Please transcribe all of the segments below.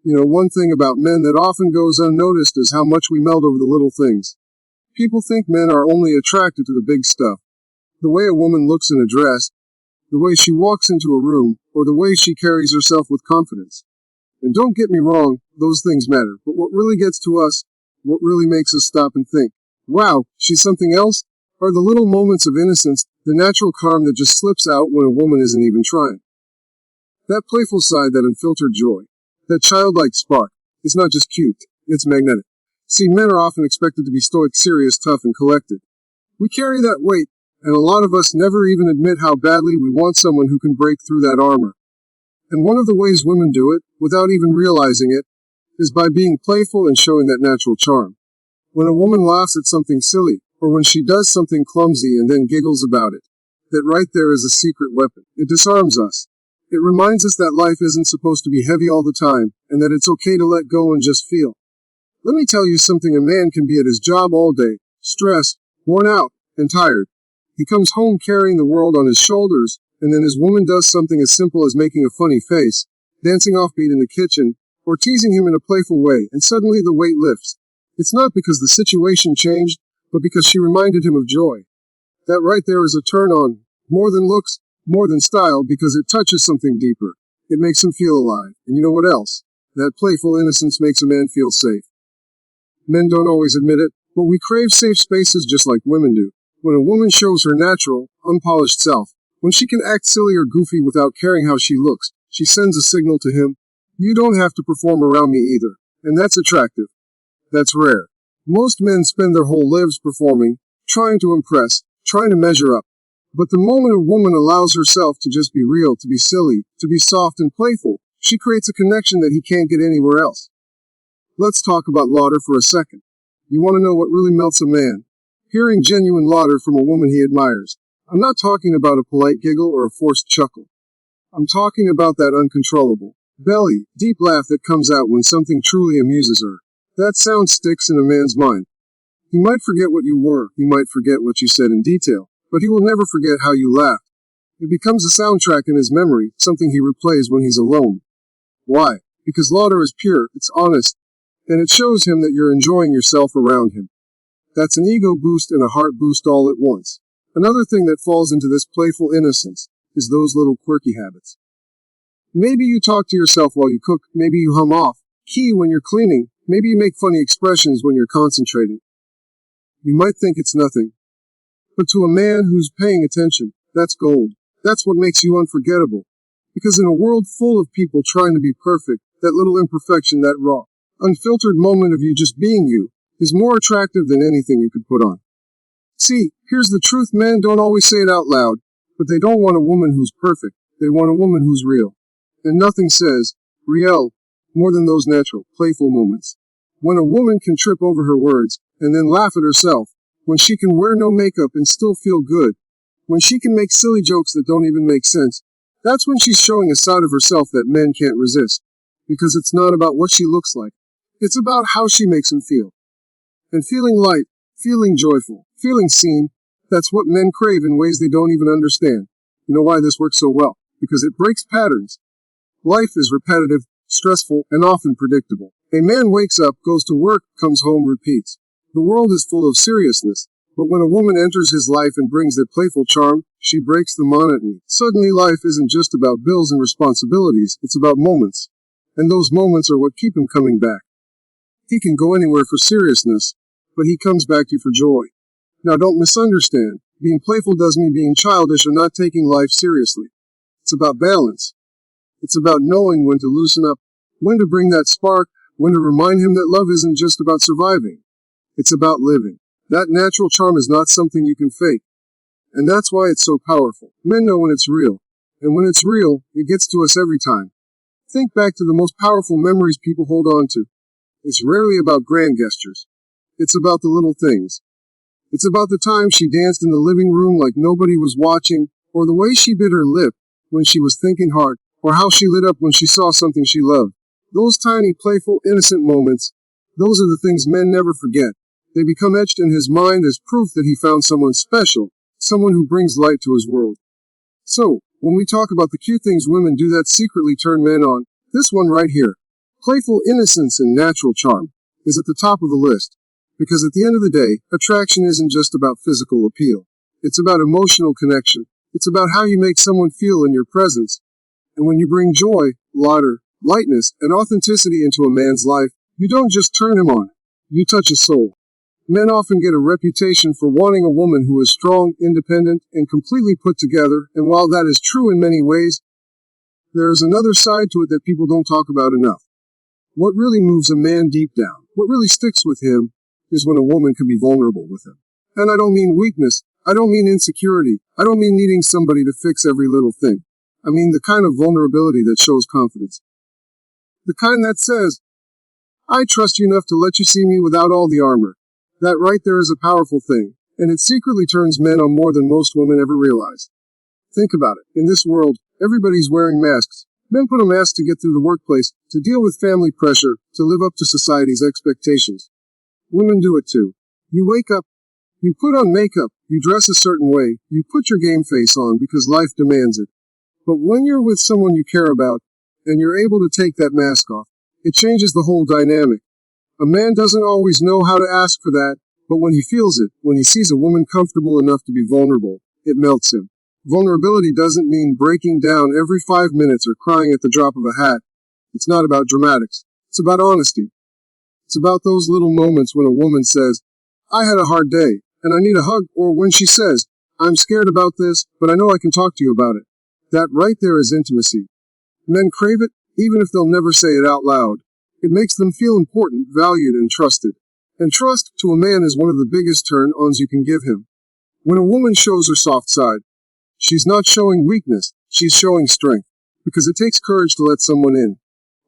One thing about men that often goes unnoticed is how much we meld over the little things. People think men are only attracted to the big stuff. The way a woman looks in a dress, the way she walks into a room, or the way she carries herself with confidence. And don't get me wrong, those things matter. But what really gets to us, what really makes us stop and think, wow, she's something else, are the little moments of innocence, the natural calm that just slips out when a woman isn't even trying. That playful side, that unfiltered joy, that childlike spark, is not just cute, it's magnetic. See, men are often expected to be stoic, serious, tough, and collected. We carry that weight, and a lot of us never even admit how badly we want someone who can break through that armor. And one of the ways women do it, without even realizing it, is by being playful and showing that natural charm. When a woman laughs at something silly, or when she does something clumsy and then giggles about it, that right there is a secret weapon. It disarms us. It reminds us that life isn't supposed to be heavy all the time, and that it's okay to let go and just feel. Let me tell you something: a man can be at his job all day, stressed, worn out, and tired. He comes home carrying the world on his shoulders, and then his woman does something as simple as making a funny face, dancing offbeat in the kitchen, or teasing him in a playful way, and suddenly the weight lifts. It's not because the situation changed, but because she reminded him of joy. That right there is a turn on, more than looks, more than style, because it touches something deeper. It makes him feel alive. And you know what else? That playful innocence makes a man feel safe. Men don't always admit it, but we crave safe spaces just like women do. When a woman shows her natural, unpolished self, when she can act silly or goofy without caring how she looks, she sends a signal to him: you don't have to perform around me either. And that's attractive. That's rare. Most men spend their whole lives performing, trying to impress, trying to measure up. But the moment a woman allows herself to just be real, to be silly, to be soft and playful, she creates a connection that he can't get anywhere else. Let's talk about laughter for a second. You want to know what really melts a man? Hearing genuine laughter from a woman he admires. I'm not talking about a polite giggle or a forced chuckle. I'm talking about that uncontrollable, belly, deep laugh that comes out when something truly amuses her. That sound sticks in a man's mind. He might forget what you were, he might forget what you said in detail, but he will never forget how you laughed. It becomes a soundtrack in his memory, something he replays when he's alone. Why? Because laughter is pure, it's honest, and it shows him that you're enjoying yourself around him. That's an ego boost and a heart boost all at once. Another thing that falls into this playful innocence is those little quirky habits. Maybe you talk to yourself while you cook, maybe you hum off key when you're cleaning, maybe you make funny expressions when you're concentrating. You might think it's nothing, but to a man who's paying attention, that's gold. That's what makes you unforgettable. Because in a world full of people trying to be perfect, that little imperfection, that raw, unfiltered moment of you just being you, is more attractive than anything you could put on. See, here's the truth: men don't always say it out loud, but they don't want a woman who's perfect. They want a woman who's real. And nothing says real more than those natural, playful moments. When a woman can trip over her words, and then laugh at herself, when she can wear no makeup and still feel good, when she can make silly jokes that don't even make sense, that's when she's showing a side of herself that men can't resist. Because it's not about what she looks like. It's about how she makes him feel. And feeling light, feeling joyful, feeling seen, that's what men crave in ways they don't even understand. You know why this works so well? Because it breaks patterns. Life is repetitive, stressful, and often predictable. A man wakes up, goes to work, comes home, repeats. The world is full of seriousness, but when a woman enters his life and brings that playful charm, she breaks the monotony. Suddenly life isn't just about bills and responsibilities, it's about moments. And those moments are what keep him coming back. He can go anywhere for seriousness, but he comes back to you for joy. Now don't misunderstand. Being playful doesn't mean being childish or not taking life seriously. It's about balance. It's about knowing when to loosen up, when to bring that spark, when to remind him that love isn't just about surviving. It's about living. That natural charm is not something you can fake. And that's why it's so powerful. Men know when it's real. And when it's real, it gets to us every time. Think back to the most powerful memories people hold on to. It's rarely about grand gestures. It's about the little things. It's about the time she danced in the living room like nobody was watching, or the way she bit her lip when she was thinking hard, or how she lit up when she saw something she loved. Those tiny, playful, innocent moments, those are the things men never forget. They become etched in his mind as proof that he found someone special, someone who brings light to his world. So, when we talk about the cute things women do that secretly turn men on, this one right here, Playful innocence and natural charm is at the top of the list, because at the end of the day, attraction isn't just about physical appeal. It's about emotional connection. It's about how you make someone feel in your presence. And when you bring joy, laughter, lightness, and authenticity into a man's life, you don't just turn him on, you touch his soul. Men often get a reputation for wanting a woman who is strong, independent, and completely put together, and while that is true in many ways, there is another side to it that people don't talk about enough. What really moves a man deep down, what really sticks with him, is when a woman can be vulnerable with him. And I don't mean weakness, I don't mean insecurity, I don't mean needing somebody to fix every little thing. I mean the kind of vulnerability that shows confidence. The kind that says, I trust you enough to let you see me without all the armor. That right there is a powerful thing, and it secretly turns men on more than most women ever realize. Think about it. In this world, everybody's wearing masks. Men put a mask to get through the workplace, to deal with family pressure, to live up to society's expectations. Women do it too. You wake up, you put on makeup, you dress a certain way, you put your game face on because life demands it. But when you're with someone you care about, and you're able to take that mask off, it changes the whole dynamic. A man doesn't always know how to ask for that, but when he feels it, when he sees a woman comfortable enough to be vulnerable, it melts him. Vulnerability doesn't mean breaking down every 5 minutes or crying at the drop of a hat. It's not about dramatics. It's about honesty. It's about those little moments when a woman says, I had a hard day, and I need a hug, or when she says, I'm scared about this, but I know I can talk to you about it. That right there is intimacy. Men crave it, even if they'll never say it out loud. It makes them feel important, valued, and trusted. And trust, to a man, is one of the biggest turn-ons you can give him. When a woman shows her soft side, she's not showing weakness, she's showing strength. Because it takes courage to let someone in.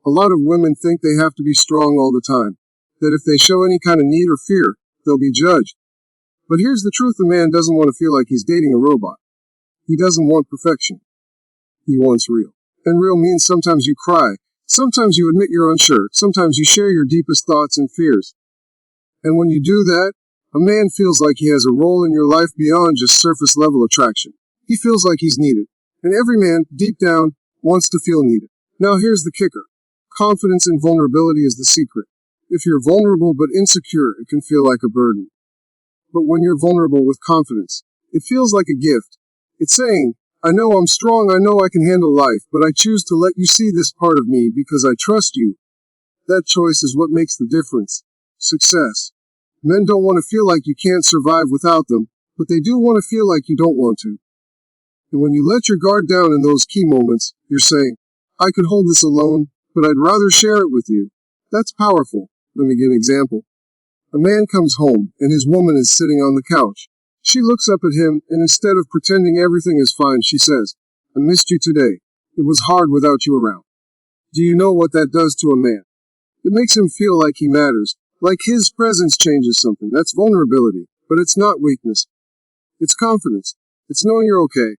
A lot of women think they have to be strong all the time. That if they show any kind of need or fear, they'll be judged. But here's the truth, a man doesn't want to feel like he's dating a robot. He doesn't want perfection. He wants real. And real means sometimes you cry. Sometimes you admit you're unsure. Sometimes you share your deepest thoughts and fears. And when you do that, a man feels like he has a role in your life beyond just surface-level attraction. He feels like he's needed. And every man, deep down, wants to feel needed. Now here's the kicker. Confidence and vulnerability is the secret. If you're vulnerable but insecure, it can feel like a burden. But when you're vulnerable with confidence, it feels like a gift. It's saying, I know I'm strong, I know I can handle life, but I choose to let you see this part of me because I trust you. That choice is what makes the difference. Success. Men don't want to feel like you can't survive without them, but they do want to feel like you don't want to. And when you let your guard down in those key moments, you're saying, I could hold this alone, but I'd rather share it with you. That's powerful. Let me give an example. A man comes home, and his woman is sitting on the couch. She looks up at him, and instead of pretending everything is fine, she says, I missed you today. It was hard without you around. Do you know what that does to a man? It makes him feel like he matters, like his presence changes something. That's vulnerability, but it's not weakness. It's confidence. It's knowing you're okay,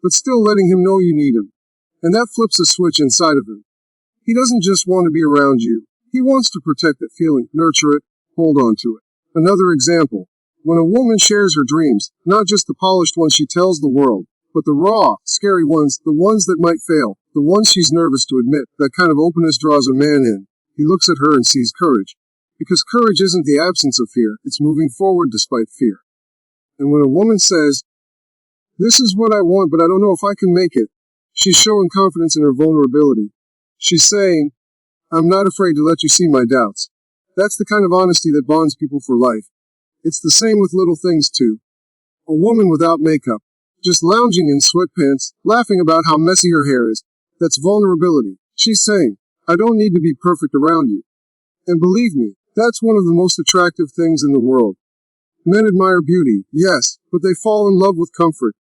but still letting him know you need him. And that flips a switch inside of him. He doesn't just want to be around you. He wants to protect that feeling, nurture it, hold on to it. Another example. When a woman shares her dreams, not just the polished ones she tells the world, but the raw, scary ones, the ones that might fail, the ones she's nervous to admit, that kind of openness draws a man in. He looks at her and sees courage. Because courage isn't the absence of fear, it's moving forward despite fear. And when a woman says, this is what I want, but I don't know if I can make it, she's showing confidence in her vulnerability. She's saying, I'm not afraid to let you see my doubts. That's the kind of honesty that bonds people for life. It's the same with little things too. A woman without makeup, just lounging in sweatpants, laughing about how messy her hair is. That's vulnerability. She's saying, I don't need to be perfect around you. And believe me, that's one of the most attractive things in the world. Men admire beauty, yes, but they fall in love with comfort.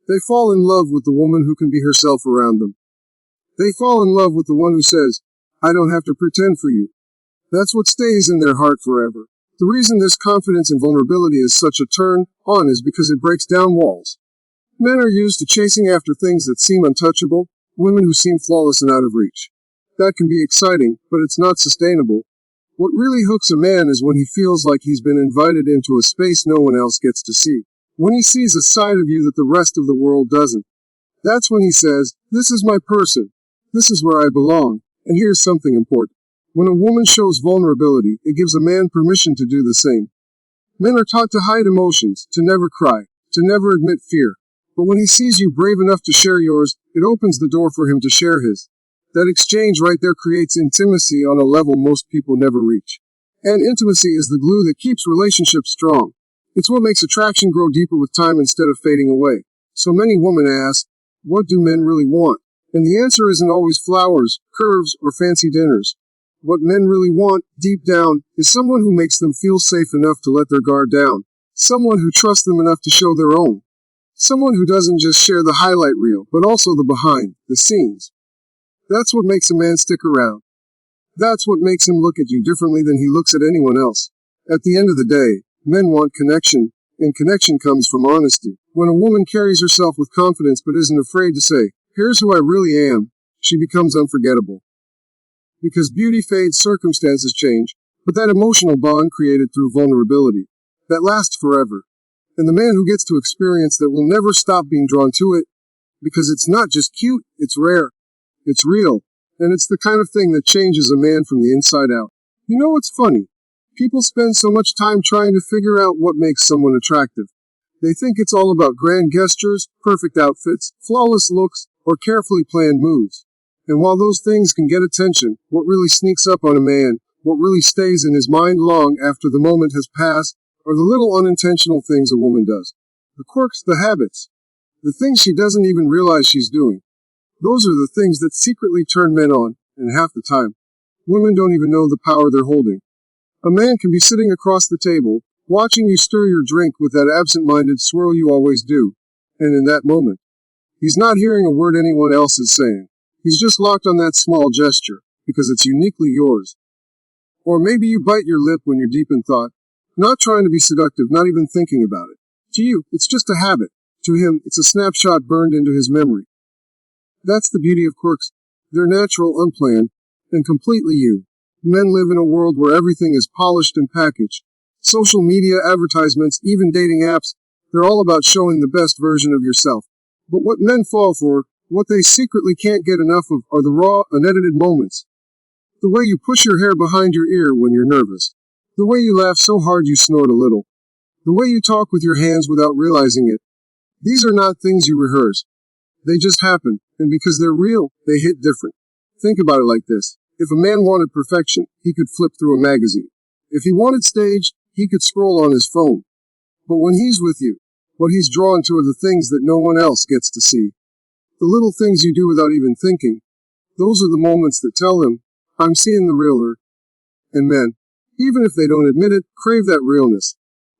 They fall in love with the woman who can be herself around them. They fall in love with the one who says, I don't have to pretend for you. That's what stays in their heart forever. The reason this confidence and vulnerability is such a turn-on is because it breaks down walls. Men are used to chasing after things that seem untouchable, women who seem flawless and out of reach. That can be exciting, but it's not sustainable. What really hooks a man is when he feels like he's been invited into a space no one else gets to see. When he sees a side of you that the rest of the world doesn't. That's when he says, this is my person. This is where I belong. And here's something important. When a woman shows vulnerability, it gives a man permission to do the same. Men are taught to hide emotions, to never cry, to never admit fear. But when he sees you brave enough to share yours, it opens the door for him to share his. That exchange right there creates intimacy on a level most people never reach. And intimacy is the glue that keeps relationships strong. It's what makes attraction grow deeper with time instead of fading away. So many women ask, what do men really want? And the answer isn't always flowers, curves, or fancy dinners. What men really want, deep down, is someone who makes them feel safe enough to let their guard down. Someone who trusts them enough to show their own. Someone who doesn't just share the highlight reel, but also the behind, the scenes. That's what makes a man stick around. That's what makes him look at you differently than he looks at anyone else. At the end of the day, men want connection, and connection comes from honesty. When a woman carries herself with confidence but isn't afraid to say, here's who I really am, she becomes unforgettable. Because beauty fades, circumstances change, but that emotional bond created through vulnerability, that lasts forever. And the man who gets to experience that will never stop being drawn to it, because it's not just cute, it's rare, it's real, and it's the kind of thing that changes a man from the inside out. You know what's funny? People spend so much time trying to figure out what makes someone attractive. They think it's all about grand gestures, perfect outfits, flawless looks, or carefully planned moves. And while those things can get attention, what really sneaks up on a man, what really stays in his mind long after the moment has passed, are the little unintentional things a woman does. The quirks, the habits, the things she doesn't even realize she's doing. Those are the things that secretly turn men on, and half the time, women don't even know the power they're holding. A man can be sitting across the table, watching you stir your drink with that absent-minded swirl you always do, and in that moment, he's not hearing a word anyone else is saying. He's just locked on that small gesture, because it's uniquely yours. Or maybe you bite your lip when you're deep in thought, not trying to be seductive, not even thinking about it. To you, it's just a habit. To him, it's a snapshot burned into his memory. That's the beauty of quirks. They're natural, unplanned, and completely you. Men live in a world where everything is polished and packaged. Social media, advertisements, even dating apps, they're all about showing the best version of yourself. But what men fall for, what they secretly can't get enough of, are the raw, unedited moments. The way you push your hair behind your ear when you're nervous. The way you laugh so hard you snort a little. The way you talk with your hands without realizing it. These are not things you rehearse. They just happen, and because they're real, they hit different. Think about it like this. If a man wanted perfection, he could flip through a magazine. If he wanted staged, he could scroll on his phone. But when he's with you, what he's drawn to are the things that no one else gets to see. The little things you do without even thinking. Those are the moments that tell him, I'm seeing the real her. And men, even if they don't admit it, crave that realness.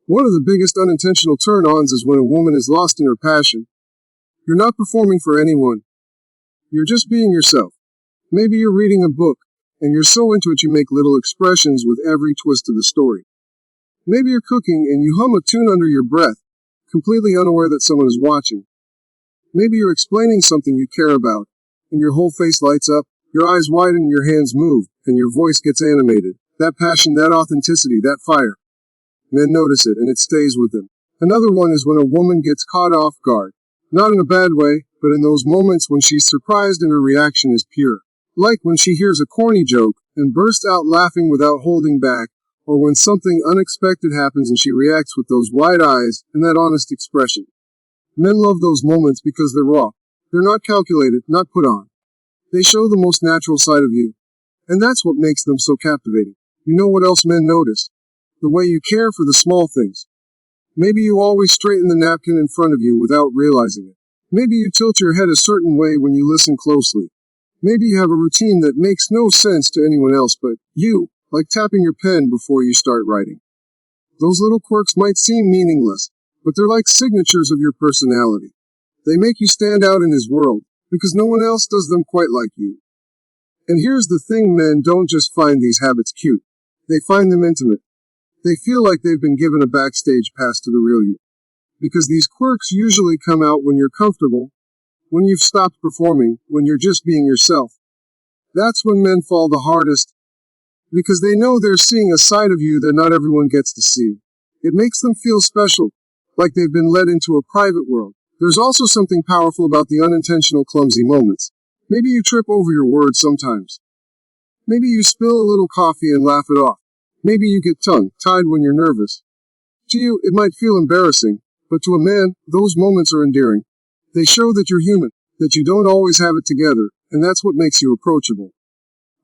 One of the biggest unintentional turn-ons is when a woman is lost in her passion. You're not performing for anyone. You're just being yourself. Maybe you're reading a book, and you're so into it you make little expressions with every twist of the story. Maybe you're cooking and you hum a tune under your breath, completely unaware that someone is watching. Maybe you're explaining something you care about, and your whole face lights up, your eyes widen, your hands move, and your voice gets animated. That passion, that authenticity, that fire. Men notice it, and it stays with them. Another one is when a woman gets caught off guard. Not in a bad way, but in those moments when she's surprised and her reaction is pure. Like when she hears a corny joke and bursts out laughing without holding back, or when something unexpected happens and she reacts with those wide eyes and that honest expression. Men love those moments because they're raw. They're not calculated, not put on. They show the most natural side of you. And that's what makes them so captivating. You know what else men notice? The way you care for the small things. Maybe you always straighten the napkin in front of you without realizing it. Maybe you tilt your head a certain way when you listen closely. Maybe you have a routine that makes no sense to anyone else but you, like tapping your pen before you start writing. Those little quirks might seem meaningless, but they're like signatures of your personality. They make you stand out in his world, because no one else does them quite like you. And here's the thing, men don't just find these habits cute. They find them intimate. They feel like they've been given a backstage pass to the real you. Because these quirks usually come out when you're comfortable, when you've stopped performing, when you're just being yourself. That's when men fall the hardest, because they know they're seeing a side of you that not everyone gets to see. It makes them feel special, like they've been led into a private world. There's also something powerful about the unintentional clumsy moments. Maybe you trip over your words sometimes. Maybe you spill a little coffee and laugh it off. Maybe you get tongue-tied when you're nervous. To you, it might feel embarrassing, but to a man, those moments are endearing. They show that you're human, that you don't always have it together, and that's what makes you approachable.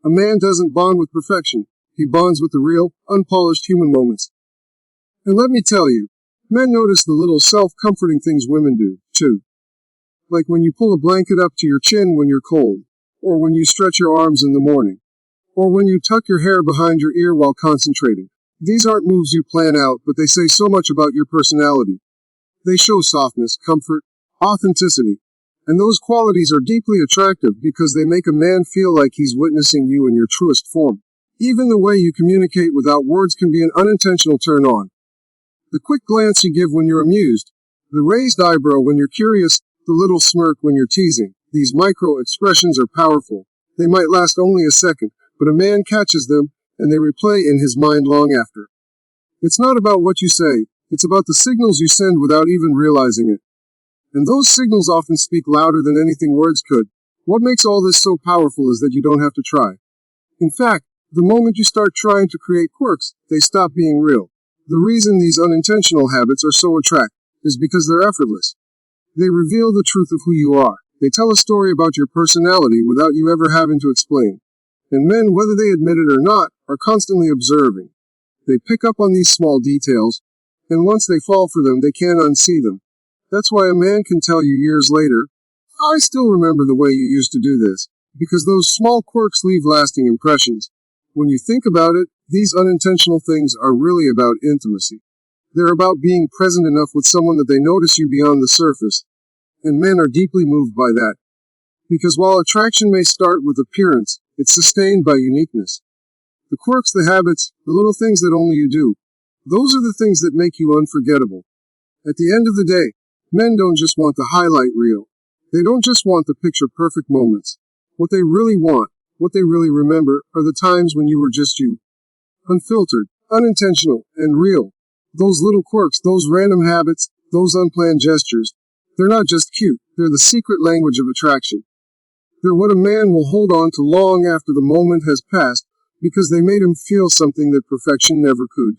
A man doesn't bond with perfection. He bonds with the real, unpolished human moments. And let me tell you, men notice the little self-comforting things women do, too. Like when you pull a blanket up to your chin when you're cold, or when you stretch your arms in the morning, or when you tuck your hair behind your ear while concentrating. These aren't moves you plan out, but they say so much about your personality. They show softness, comfort, authenticity, and those qualities are deeply attractive because they make a man feel like he's witnessing you in your truest form. Even the way you communicate without words can be an unintentional turn-on. The quick glance you give when you're amused, the raised eyebrow when you're curious, the little smirk when you're teasing. These micro-expressions are powerful. They might last only a second, but a man catches them, and they replay in his mind long after. It's not about what you say, it's about the signals you send without even realizing it. And those signals often speak louder than anything words could. What makes all this so powerful is that you don't have to try. In fact, the moment you start trying to create quirks, they stop being real. The reason these unintentional habits are so attractive is because they're effortless. They reveal the truth of who you are. They tell a story about your personality without you ever having to explain. And men, whether they admit it or not, are constantly observing. They pick up on these small details, and once they fall for them, they can't unsee them. That's why a man can tell you years later, I still remember the way you used to do this, because those small quirks leave lasting impressions. When you think about it, these unintentional things are really about intimacy. They're about being present enough with someone that they notice you beyond the surface. And men are deeply moved by that. Because while attraction may start with appearance, it's sustained by uniqueness. The quirks, the habits, the little things that only you do, those are the things that make you unforgettable. At the end of the day, men don't just want the highlight reel. They don't just want the picture-perfect moments. What they really want, what they really remember, are the times when you were just you. Unfiltered, unintentional, and real. Those little quirks, those random habits, those unplanned gestures, they're not just cute, they're the secret language of attraction. They're what a man will hold on to long after the moment has passed, because they made him feel something that perfection never could.